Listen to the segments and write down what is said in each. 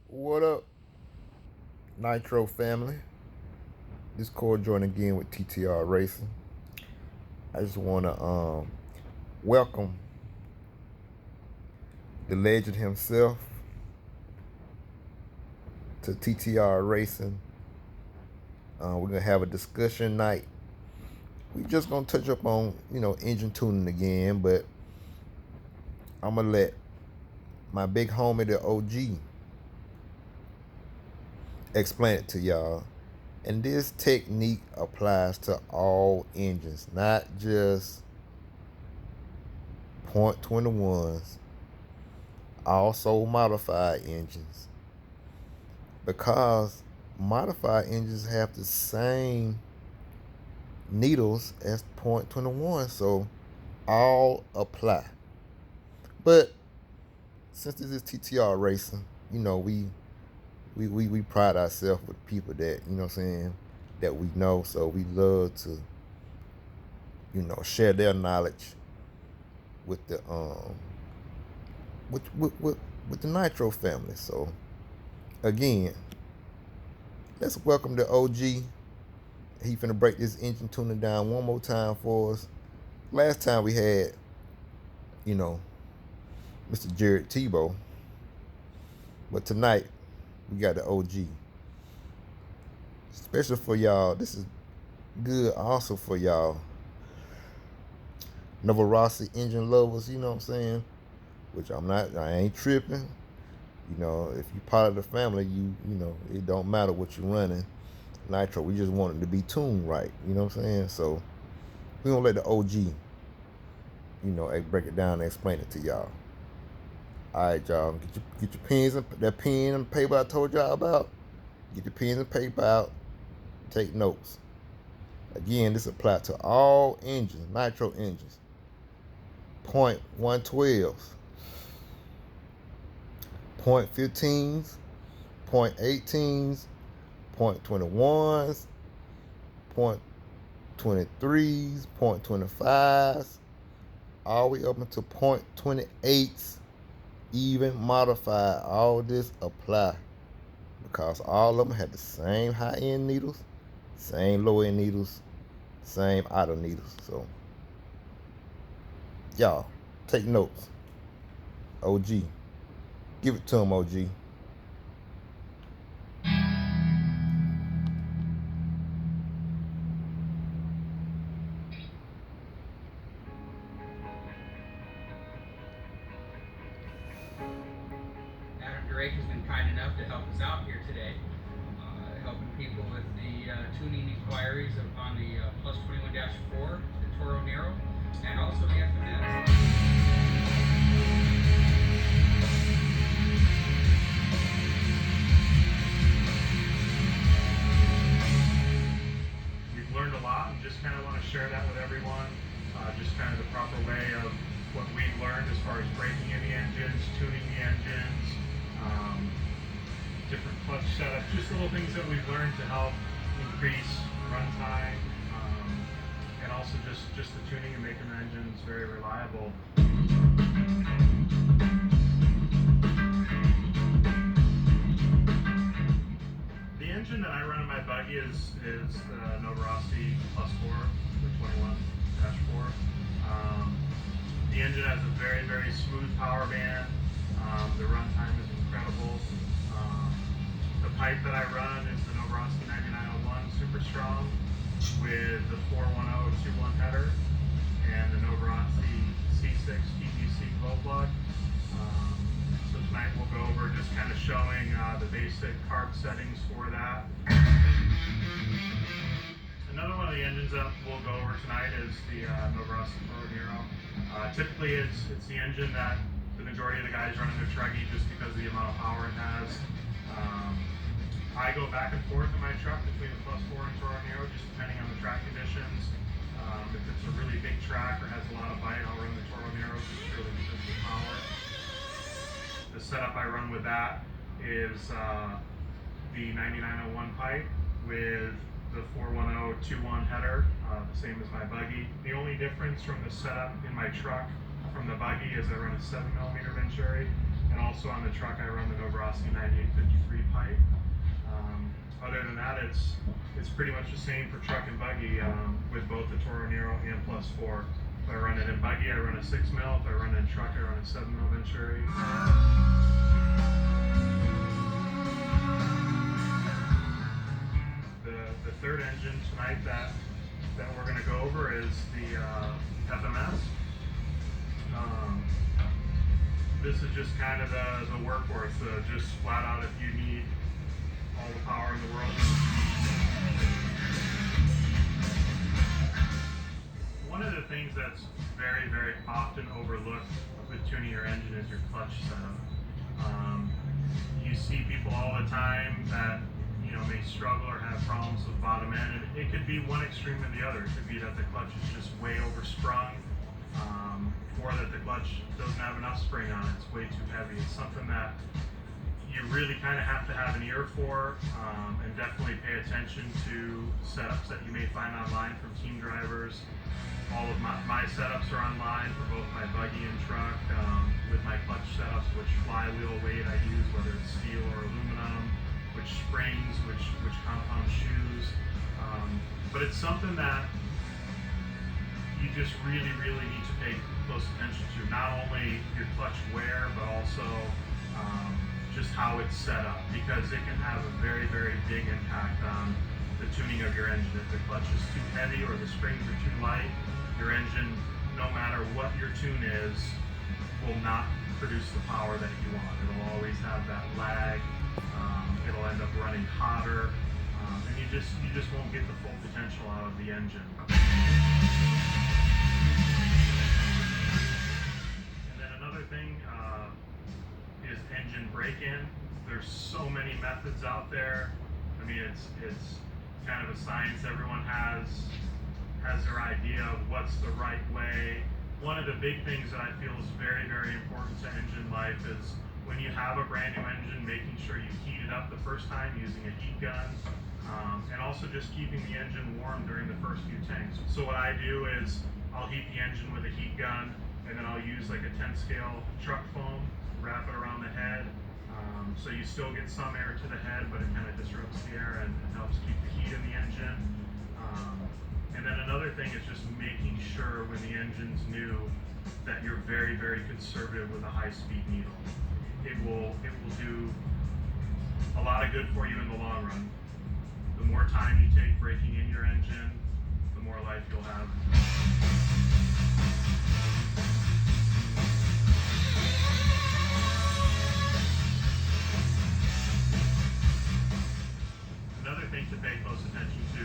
What up, Nitro family? This Core joining again with TTR Racing. I just want to welcome the legend himself to TTR Racing. We're gonna have a discussion night. We just gonna touch up on engine tuning again, but I'm gonna let my big homie, the OG, explain it to y'all. And this technique applies to all engines, not just .21s, also modified engines. Because modified engines have the same needles as .21, so all apply. But since this is TTR racing, we pride ourselves with people that, that we know, so we love to, share their knowledge with the with the Nitro family. So again, let's welcome the OG. He finna break this engine tuning down one more time for us. Last time we had, Mr. Jared Tebow, but tonight we got the OG. Especially for y'all, this is good also for y'all Novorossi engine lovers, you know what I'm saying? Which I ain't tripping. If you part of the family, it don't matter what you're running. Nitro, we just want it to be tuned right, you know what I'm saying? So we gonna let the OG, break it down and explain it to y'all. Alright, y'all, get your pens and that pen and paper I told y'all about. Get your pens and paper out. Take notes. Again, this applies to all engines, Nitro engines. .112s, .15s, .18s, .21s, .23s, .25s, all the way up into .28s, even modified. All this apply because all of them had the same high-end needles, same low-end needles, same idle needles. So y'all take notes. OG, give it to him, OG. Adam Drake has been kind enough to help us out here today, helping people with the tuning inquiries on the Plus 21-4, the Toro Nero, and also the FMS. We've learned a lot and just kind of want to share that with everyone. Just kind of the proper way of what we've learned as far as braking in the engines, tuning the engines, different clutch setups, just little things that we've learned to help increase runtime, and also just the tuning and making the engines very reliable. The engine that I run in my buggy is the Novorossi Plus 4, the 21-4. The engine has a very, very smooth power band. The runtime is incredible. The pipe that I run is the Novorossi 9901 Super Strong with the 41021 header and the Novorossi C6 PVC glow plug. So tonight we'll go over just kind of showing the basic carb settings for that. Another one of the engines that we'll go over tonight is the Novorossi Toro Nero. Typically it's the engine that the majority of the guys run in their Truggy just because of the amount of power it has. I go back and forth in my truck between the Plus 4 and Toro Nero just depending on the track conditions. If it's a really big track or has a lot of bite, I'll run the Toro Nero just purely because of the power. The setup I run with that is the 9901 pipe with the 41021 header, the same as my buggy. The only difference from the setup in my truck from the buggy is I run a 7mm Venturi, and also on the truck I run the Novorossi 9854 pipe. Other than that, it's pretty much the same for truck and buggy with both the Toro Nero and Plus 4. If I run it in buggy, I run a 6 mil. If I run it in truck, I run a 7 mil Venturi. The third engine tonight that we're going to go over is the FMS. This is just kind of the workhorse, just flat out if you need all the power in the world. One of the things that's very, very often overlooked with tuning your engine is your clutch setup. You see people all the time that may struggle or have problems with bottom end, and it could be one extreme or the other. It could be that the clutch is just way oversprung, or that the clutch doesn't have enough spring on it. It's way too heavy. It's something that you really kind of have to have an ear for, and definitely pay attention to setups that you may find online from team drivers. All of my setups are online for both my buggy and truck, with my clutch setups, which flywheel weight I use, whether it's steel or aluminum, which springs, which compound shoes. But it's something that you just really, really need to pay close attention to. Not only your clutch wear, but also just how it's set up, because it can have a very, very big impact on the tuning of your engine. If the clutch is too heavy or the springs are too light, your engine, no matter what your tune is, will not produce the power that you want. It'll always have that lag. It'll end up running hotter, and you just won't get the full potential out of the engine. And then another thing is engine break-in. There's so many methods out there. I mean, it's kind of a science. Everyone has their idea of what's the right way. One of the big things that I feel is very, very important to engine life is when you have a brand new engine, making sure you heat it up the first time using a heat gun, and also just keeping the engine warm during the first few tanks. So what I do is I'll heat the engine with a heat gun, and then I'll use like a 10 scale truck foam, wrap it around the head, so you still get some air to the head, but it kind of disrupts the air and helps keep the heat in the engine. And then another thing is just making sure when the engine's new that you're very, very conservative with a high-speed needle. It will do a lot of good for you in the long run. The more time you take breaking in your engine, the more life you'll have. Another thing to pay close attention to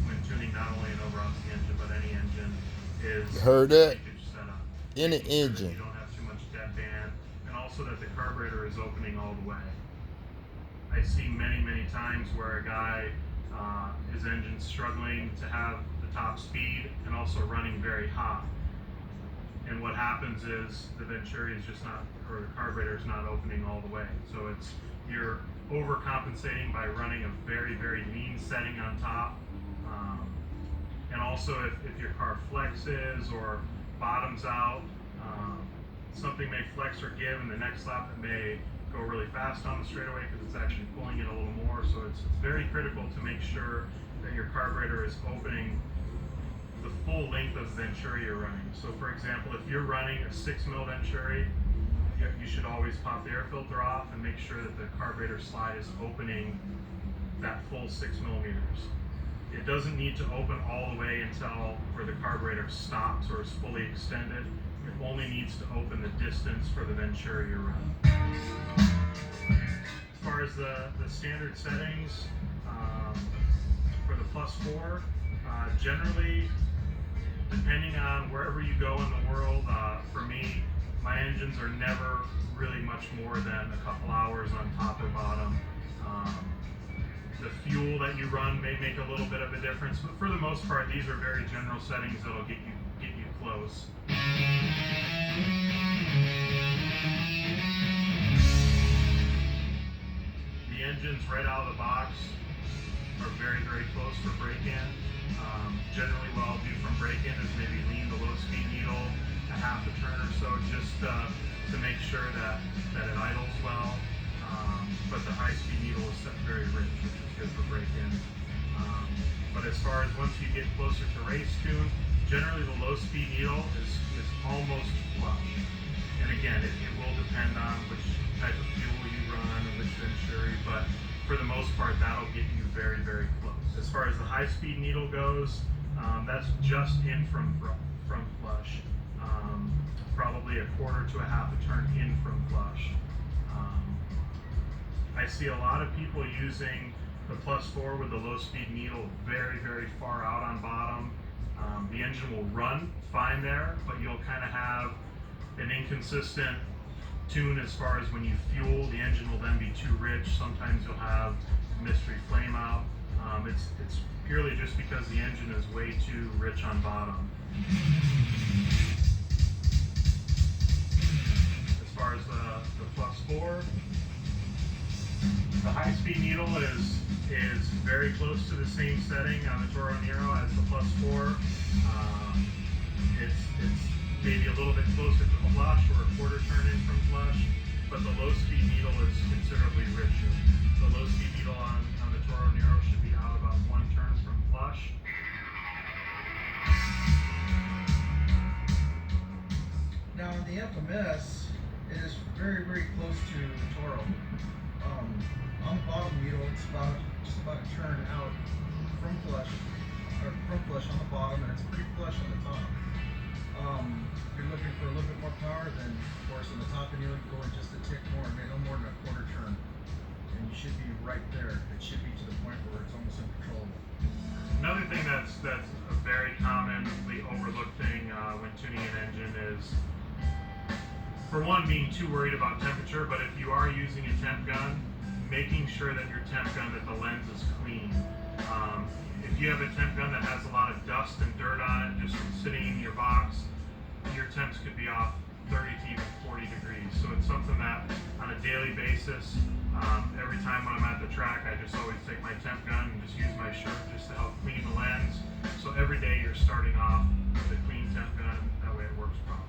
when tuning not only an Overoski engine but any engine is Heard that? leakage setup. Any Making sure that engine. you don't have too much deadband, and also that the carburetor is opening all the way. I see many, many times where a guy, his engine's struggling to have the top speed and also running very hot. And what happens is the Venturi is just not, or the carburetor is not opening all the way. So you're overcompensating by running a very, very lean setting on top. And also if your car flexes or bottoms out, something may flex or give, and the next lap it may go really fast on the straightaway because it's actually pulling it a little more. So it's very critical to make sure that your carburetor is opening the full length of the Venturi you're running. So for example, if you're running a 6 mil Venturi, you should always pop the air filter off and make sure that the carburetor slide is opening that full 6 millimeters. It doesn't need to open all the way until where the carburetor stops or is fully extended. It only needs to open the distance for the Venturi you're running. As far as the standard settings for the Plus 4, generally, depending on wherever you go in the world, for me, my engines are never really much more than a couple hours on top or bottom. The fuel that you run may make a little bit of a difference, but for the most part, these are very general settings that'll get you close. The engines right out of the box are very, very close for break-in. Generally what I'll do from break-in is maybe lean the low-speed needle a half a turn or so just to make sure that it idles well. But the high-speed needle is far as once you get closer to race tune, generally the low speed needle is almost flush. And again, it will depend on which type of fuel you run and which venturi, but for the most part, that'll get you very, very close. As far as the high speed needle goes, that's just in from flush. Probably a quarter to a half a turn in from flush. I see a lot of people using the +4 with the low speed needle very, very far out on bottom. The engine will run fine there, but you'll kind of have an inconsistent tune as far as when you fuel. The engine will then be too rich. Sometimes you'll have mystery flame out. It's purely just because the engine is way too rich on bottom. As far as the +4, the high speed needle is very close to the same setting on the Toro Nero as the +4. It's maybe a little bit closer to flush or a quarter turn in from flush, but the low speed needle is considerably richer. The low speed needle on the Toro Nero should be out about 1 turn from flush. Now in the FMS, it is very, very close to the Toro. On the bottom needle, it's just about a turn out from flush on the bottom, and it's pretty flush on the top. If you're looking for a little bit more power, then of course on the top of the needle, you go in just a tick more, no more than a quarter turn, and you should be right there. It should be to the point where it's almost uncontrollable. Another thing that's a very commonly overlooked thing when tuning an engine is, for one, being too worried about temperature, but if you are using a temp gun, making sure that your temp gun, that the lens is clean. If you have a temp gun that has a lot of dust and dirt on it just from sitting in your box, your temps could be off 30 to even 40 degrees. So it's something that on a daily basis, every time when I'm at the track, I just always take my temp gun and just use my shirt just to help clean the lens. So every day you're starting off with a clean temp gun, that way it works properly.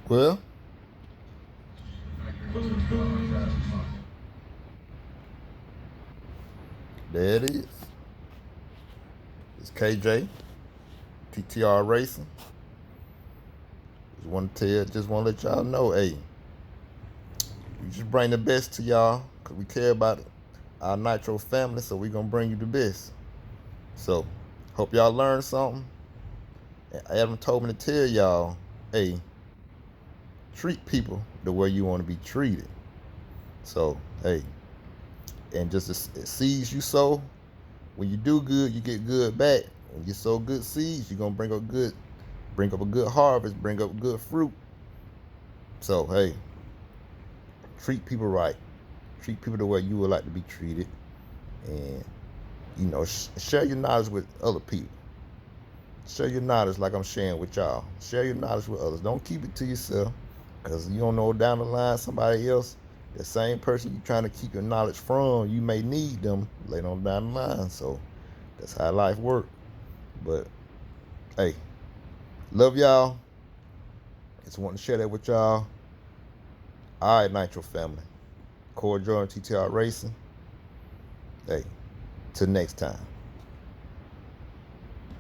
Well, there it is. It's KJ, TTR Racing. Just want to let y'all know, hey, we just bring the best to y'all because we care about it. Our Nitro family, so we're going to bring you the best. So, hope y'all learned something. Adam told me to tell y'all, hey, treat people the way you want to be treated. So, hey, and just the seeds you sow, when you do good, you get good back. When you sow good seeds, you're gonna bring up a good harvest, bring up good fruit. So, hey, treat people right. Treat people the way you would like to be treated, and share your knowledge with other people. Share your knowledge like I'm sharing with y'all. Share your knowledge with others. Don't keep it to yourself. Because you don't know down the line somebody else, the same person you're trying to keep your knowledge from, you may need them later on down the line. So that's how life works. But hey, love y'all. Just want to share that with y'all. All right, Nitro family. Corey Jordan, TTR Racing. Hey, till next time.